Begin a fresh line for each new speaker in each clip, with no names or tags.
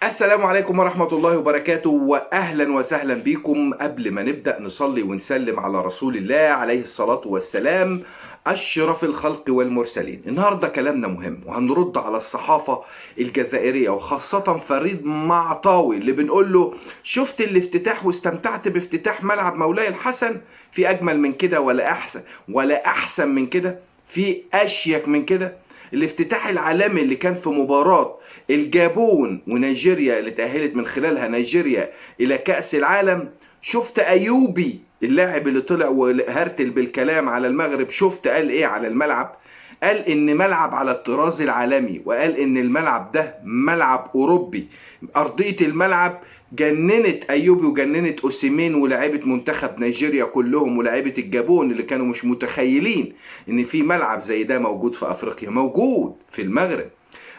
السلام عليكم ورحمة الله وبركاته، وأهلا وسهلا بكم. قبل ما نبدأ نصلي ونسلم على رسول الله عليه الصلاة والسلام أشرف الخلق والمرسلين. النهاردة كلامنا مهم وهنرد على الصحافة الجزائرية وخاصة فريد معطاوي اللي بنقول له شفت الافتتاح واستمتعت بافتتاح ملعب مولاي الحسن؟ في أجمل من كده ولا أحسن من كده؟ في أشيك من كده؟ الافتتاح العالمي اللي كان في مباراة الجابون ونيجيريا اللي تأهلت من خلالها نيجيريا إلى كأس العالم. شفت أيوبي اللاعب اللي طلع وهرتل بالكلام على المغرب، شفت قال إيه على الملعب؟ قال إن ملعب على الطراز العالمي، وقال إن الملعب ده ملعب أوروبي. أرضية الملعب جننت أيوبي وجننت أوسيمين ولاعيبة منتخب نيجيريا كلهم ولاعيبة الجابون اللي كانوا مش متخيلين إن في ملعب زي ده موجود في أفريقيا، موجود في المغرب.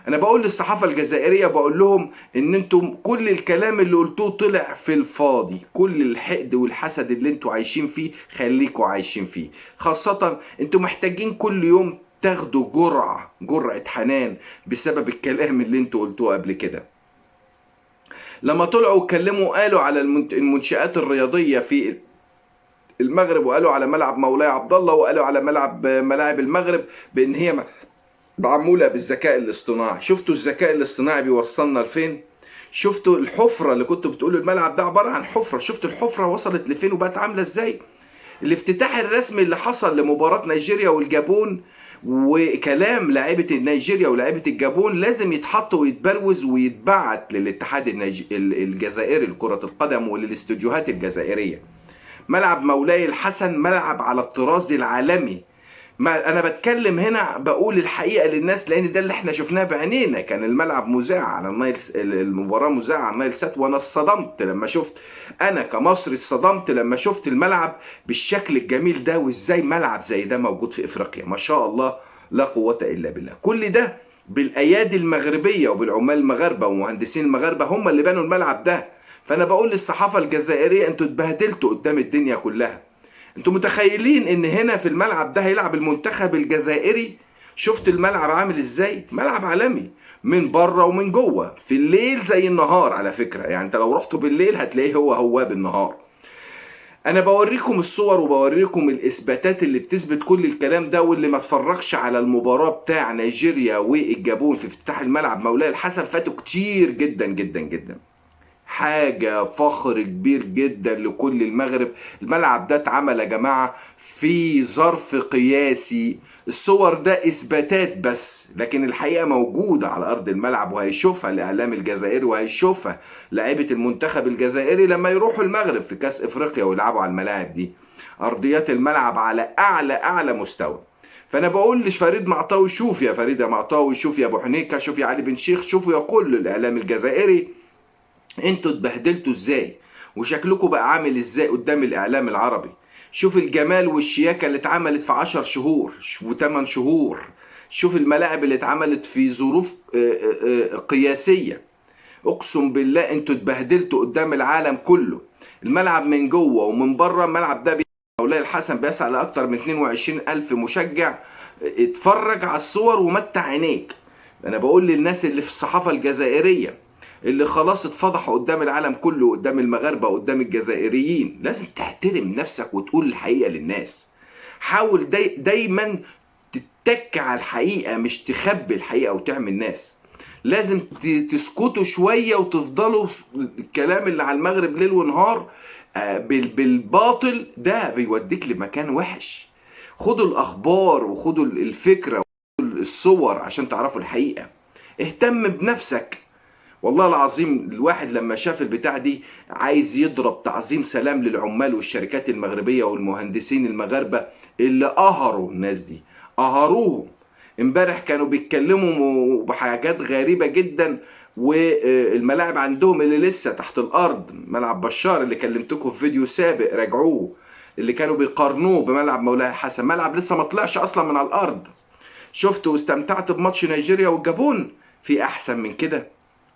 انا بقول للصحافه الجزائريه، بقول لهم ان انتم كل الكلام اللي قلتوه طلع في الفاضي. كل الحقد والحسد اللي انتم عايشين فيه خليكوا عايشين فيه، خاصه انتم محتاجين كل يوم تاخدوا جرعه حنان بسبب الكلام اللي انتم قلتوه قبل كده. لما طلعوا اتكلموا قالوا على المنشآت الرياضيه في المغرب، وقالوا على ملعب مولاي عبد الله، وقالوا على ملاعب المغرب بان هي معمولة بالذكاء الاصطناعي. شفتوا الذكاء الاصطناعي بيوصلنا لفين؟ شفتوا الحفرة اللي كنتوا بتقولوا الملعب ده عبارة عن حفرة؟ شفتوا الحفرة وصلت لفين وبقت عاملة ازاي؟ الافتتاح الرسمي اللي حصل لمباراة نيجيريا والجابون، وكلام لاعيبة نيجيريا ولاعيبة الجابون لازم يتحط ويتبروز ويتبعت للاتحاد الجزائري لكرة القدم وللاستوديوهات الجزائرية. ملعب مولاي الحسن ملعب على الطراز العالمي. ما انا بتكلم هنا بقول الحقيقه للناس، لان ده اللي احنا شفناه بعينينا. كان الملعب مذاع على النايل، المباراه مذاعه على النايل سات، وانا اتصدمت لما شفت، انا كمصري اتصدمت لما شفت الملعب بالشكل الجميل ده. وازاي ملعب زي ده موجود في افريقيا؟ ما شاء الله، لا قوه الا بالله. كل ده بالايادي المغربيه وبالعمال المغاربه ومهندسين المغاربه، هم اللي بنوا الملعب ده. فانا بقول للصحافه الجزائريه انتوا اتبهدلتوا قدام الدنيا كلها. انتوا متخيلين ان هنا في الملعب ده هيلعب المنتخب الجزائري؟ شفت الملعب عامل ازاي؟ ملعب عالمي من بره ومن جوه، في الليل زي النهار على فكرة. يعني انت لو رحتوا بالليل هتلاقيه هو بالنهار. انا بوريكم الصور وبوريكم الاثباتات اللي بتثبت كل الكلام ده. واللي ما اتفرجش على المباراة بتاع نيجيريا والجابون في افتتاح الملعب مولاي الحسن فاتوا كتير جدا جدا جدا. حاجة فخر كبير جدا لكل المغرب. الملعب ده اتعمل يا جماعة في ظرف قياسي. الصور ده اثباتات بس، لكن الحقيقة موجودة على ارض الملعب، وهيشوفها الاعلام الجزائري وهيشوفها لاعيبة المنتخب الجزائري لما يروحوا المغرب في كاس افريقيا ويلعبوا على الملاعب دي. ارضيات الملعب على اعلى مستوى. فانا بقول لفريد معطاوي، شوف يا فريد يا معطاوي، شوف يا ابو حنيكه، شوف يا علي بن شيخ، شوفوا يا كل الاعلام الجزائري، انتوا اتبهدلتوا ازاي وشكلكم بقى عامل ازاي قدام الاعلام العربي. شوف الجمال والشياكة اللي اتعملت في 10 شهور و8 شهور. شوف الملاعب اللي اتعملت في ظروف قياسية. اقسم بالله انتوا اتبهدلتوا قدام العالم كله. الملعب من جوه ومن بره، الملعب ده مولاي الحسن بيسع لاكتر من 22 الف مشجع. اتفرج على الصور ومتع عينيك. انا بقول للناس اللي في الصحافة الجزائرية اللي خلاص اتفضحوا قدام العالم كله، قدام المغاربة وقدام الجزائريين، لازم تحترم نفسك وتقول الحقيقة للناس. حاول دايما تتك على الحقيقة، مش تخبي الحقيقة وتعمل ناس. لازم تسكتوا شوية وتفضلوا الكلام اللي على المغرب ليل ونهار بالباطل ده بيوديك لمكان وحش. خدوا الأخبار وخدوا الفكرة وخدوا الصور عشان تعرفوا الحقيقة. اهتم بنفسك. والله العظيم الواحد لما شاف البتاع دي عايز يضرب تعظيم سلام للعمال والشركات المغربية والمهندسين المغاربة اللي قهروا الناس دي، قهروهم. امبارح كانوا بيتكلموا بحاجات غريبة جدا. والملاعب عندهم اللي لسه تحت الارض، ملعب بشار اللي كلمتكم في فيديو سابق راجعوه، اللي كانوا بيقارنوه بملعب مولاي الحسن، ملعب لسه ما طلعش اصلا من على الارض. شفت واستمتعت بماتش نيجيريا والجابون؟ في احسن من كده؟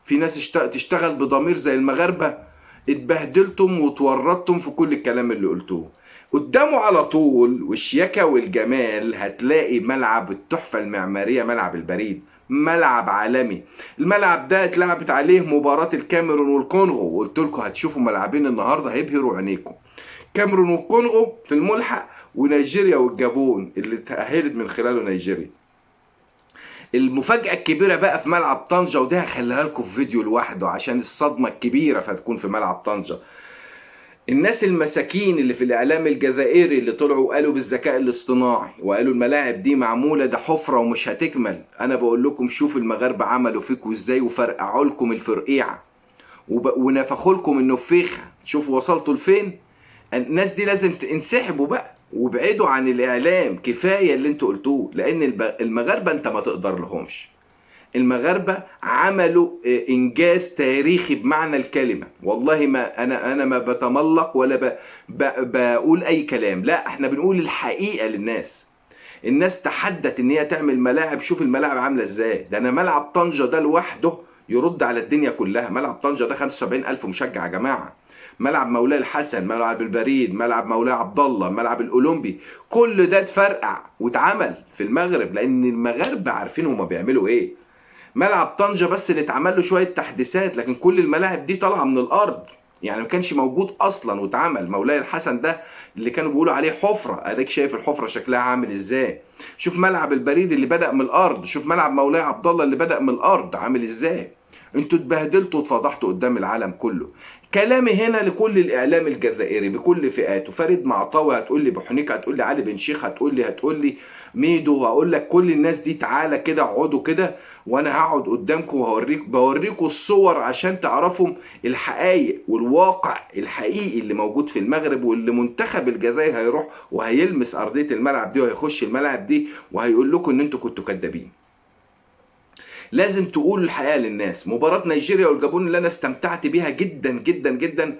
في ناس تشتغل بضمير زي المغاربة؟ اتبهدلتم وتورطتم في كل الكلام اللي قلتوه. قدامه على طول والشياكة والجمال هتلاقي ملعب التحفة المعمارية، ملعب البريد. ملعب عالمي. الملعب ده اتلعبت عليه مباراة الكاميرون والكونغو، وقلت لكم هتشوفوا ملعبين النهارده هيبهروا عينيكم. كاميرون والكونغو في الملحق، ونيجيريا والجابون اللي تأهلت من خلاله نيجيريا. المفاجأة الكبيرة بقى في ملعب طنجة، وده هخليها لكم في فيديو لوحده عشان الصدمة الكبيرة فتكون في ملعب طنجة. الناس المساكين اللي في الاعلام الجزائري اللي طلعوا قالوا بالذكاء الاصطناعي وقالوا الملاعب دي معمولة ده حفرة ومش هتكمل، انا بقول لكم شوف المغاربة عملوا فيكم ازاي وفرقعوا لكم الفرقيعة ونفخوا لكم النفيخة. شوفوا وصلتوا لفين. الناس دي لازم تنسحبوا بقى وابعدوا عن الاعلام، كفاية اللي انتوا قلتوه، لان المغاربة انت ما تقدر لهمش. المغاربة عملوا انجاز تاريخي بمعنى الكلمة، والله ما انا ما بتملق ولا بقول اي كلام، لا احنا بنقول الحقيقة للناس. الناس تحدت ان هي تعمل ملاعب، شوف الملاعب عاملة ازاي. ده انا ملعب طنجة ده لوحده يرد على الدنيا كلها. ملعب طنجة ده 75,000 مشجع يا جماعة. ملعب مولاي الحسن، ملعب البريد، ملعب مولاي عبد الله، ملعب الاولمبي، كل ده اتفرقع واتعمل في المغرب لان المغاربة عارفين هما بيعملوا ايه. ملعب طنجة بس اللي اتعمل له شويه تحديثات، لكن كل الملاعب دي طالعه من الارض، يعني ما كانش موجود اصلا واتعمل. مولاي الحسن ده اللي كانوا بيقولوا عليه حفره، اديك شايف الحفره شكلها عامل ازاي. شوف ملعب البريد اللي بدأ من الارض، شوف ملعب مولاي عبد الله اللي بدأ من الارض عامل ازاي. انتوا اتبهدلتوا واتفضحتوا قدام العالم كله. كلامي هنا لكل الاعلام الجزائري بكل فئاته، فريد معطاوي هتقول لي، بحنيكه هتقول لي، علي بن شيخ هتقول لي ميدو، هقول لك كل الناس دي تعالى كده اقعدوا كده وانا هقعد قدامكم بوريكم الصور عشان تعرفوا الحقائق والواقع الحقيقي اللي موجود في المغرب، واللي منتخب الجزائر هيروح وهيلمس ارضيه الملعب دي وهيخش الملعب دي وهيقول لكم ان انتوا كنتوا كدابين. لازم تقول الحقيقه للناس. مباراه نيجيريا والجابون اللي انا استمتعت بيها جدا جدا جدا،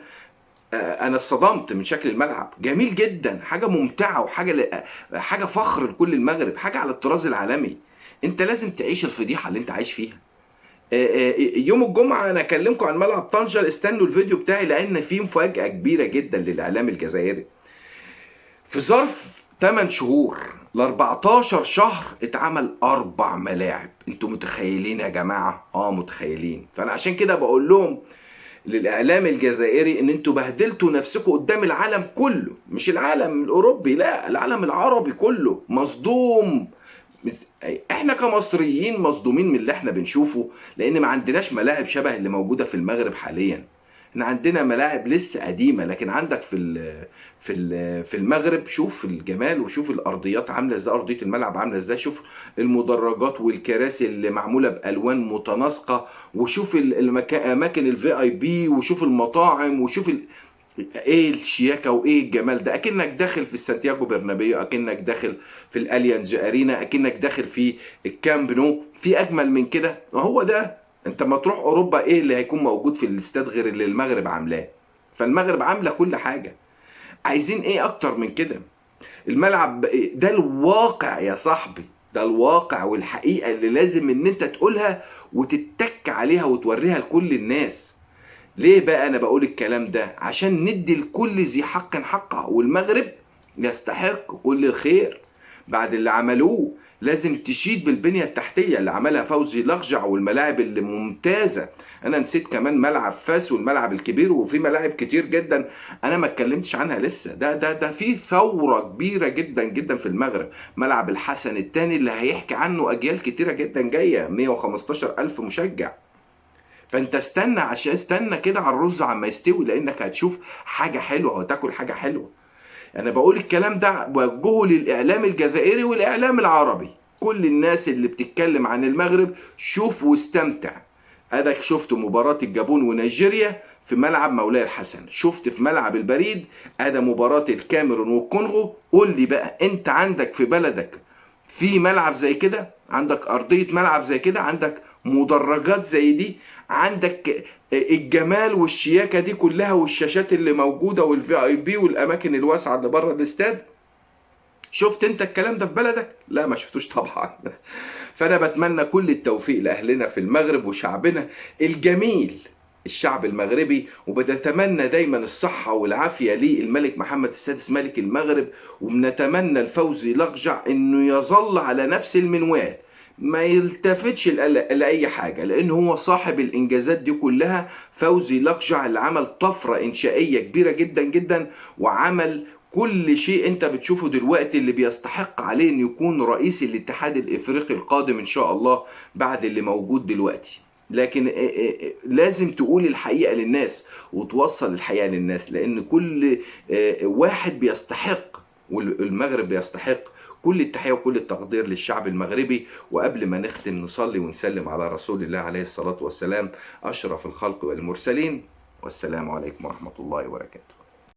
انا اتصدمت من شكل الملعب، جميل جدا، حاجه ممتعه حاجه فخر لكل المغرب، حاجه على الطراز العالمي. انت لازم تعيش الفضيحه اللي انت عايش فيها. يوم الجمعه انا اكلمكم عن ملعب طنجة، استنوا الفيديو بتاعي لان فيه مفاجاه كبيره جدا للاعلام الجزائري. في ظرف 8 شهور ل 14 شهر اتعمل 4 ملاعب. انتوا متخيلين يا جماعه؟ متخيلين. فانا عشان كده بقول لهم للاعلام الجزائري ان انتوا بهدلتوا نفسكم قدام العالم كله، مش العالم الاوروبي، لا العالم العربي كله مصدوم. احنا كمصريين مصدومين من اللي احنا بنشوفه، لان ما عندناش ملاعب شبه اللي موجوده في المغرب حاليا. احنا عندنا ملاعب لسه قديمه، لكن عندك في المغرب شوف الجمال وشوف الارضيات عامله ازاي، ارضيه الملعب عامله ازاي، شوف المدرجات والكراسي اللي معموله بالوان متناسقه، وشوف اماكن الفي اي بي، وشوف المطاعم، وشوف ايه الشياكه وايه الجمال ده. اكنك داخل في سانتياغو برنابيو، اكنك داخل في الاليانز ارينا، اكنك داخل في الكامب نو. في اجمل من كده؟ هو ده. انت ما تروح اوروبا ايه اللي هيكون موجود في الاستاد غير اللي المغرب عاملاه؟ فالمغرب عامله كل حاجه، عايزين ايه اكتر من كده؟ الملعب ده الواقع يا صاحبي، ده الواقع والحقيقه اللي لازم ان انت تقولها وتتك عليها وتوريها لكل الناس. ليه بقى انا بقول الكلام ده؟ عشان ندي لكل ذي حق حقه، والمغرب يستحق كل الخير بعد اللي عملوه. لازم تشيد بالبنية التحتية اللي عملها فوزي لغجع والملاعب اللي ممتازة. انا نسيت كمان ملعب فاس والملعب الكبير، وفي ملاعب كتير جدا انا ما اتكلمتش عنها لسه. ده في ثورة كبيرة جدا جدا في المغرب. ملعب الحسن الثاني اللي هيحكي عنه اجيال كتيرة جدا جاية، 115,000 مشجع. فانت استنى كده على الرز عما يستوي، لانك هتشوف حاجه حلوه وهتاكل حاجه حلوه. انا بقول الكلام ده بوجهه للاعلام الجزائري والاعلام العربي، كل الناس اللي بتتكلم عن المغرب شوف واستمتع. ادك شفت مباراه الجابون ونيجيريا في ملعب مولاي الحسن، شفت في ملعب البريد ادي مباراه الكاميرون والكونغو. قول لي بقى انت عندك في بلدك في ملعب زي كده؟ عندك ارضيه ملعب زي كده؟ عندك مدرجات زي دي؟ عندك الجمال والشياكه دي كلها والشاشات اللي موجوده والفي اي بي والاماكن الواسعه اللي بره الاستاد؟ شفت انت الكلام ده في بلدك؟ لا ما شفتوش طبعا. فانا بتمنى كل التوفيق لاهلنا في المغرب وشعبنا الجميل، الشعب المغربي، وبنتمنى دايما الصحة والعافية للملك محمد السادس ملك المغرب، وبنتمنى الفوزي لغجع انه يظل على نفس المنوال ما يلتفتش لأي حاجة، لأن هو صاحب الإنجازات دي كلها. فوزي لقجع اللي عمل طفرة إنشائية كبيرة جدا جدا، وعمل كل شيء انت بتشوفه دلوقتي، اللي بيستحق عليه ان يكون رئيس الاتحاد الافريقي القادم ان شاء الله بعد اللي موجود دلوقتي. لكن لازم تقول الحقيقة للناس وتوصل الحقيقة للناس، لان كل واحد بيستحق، والمغرب بيستحق كل التحية وكل التقدير للشعب المغربي. وقبل ما نختم نصلي ونسلم على رسول الله عليه الصلاة والسلام أشرف الخلق والمرسلين، والسلام عليكم ورحمة الله وبركاته.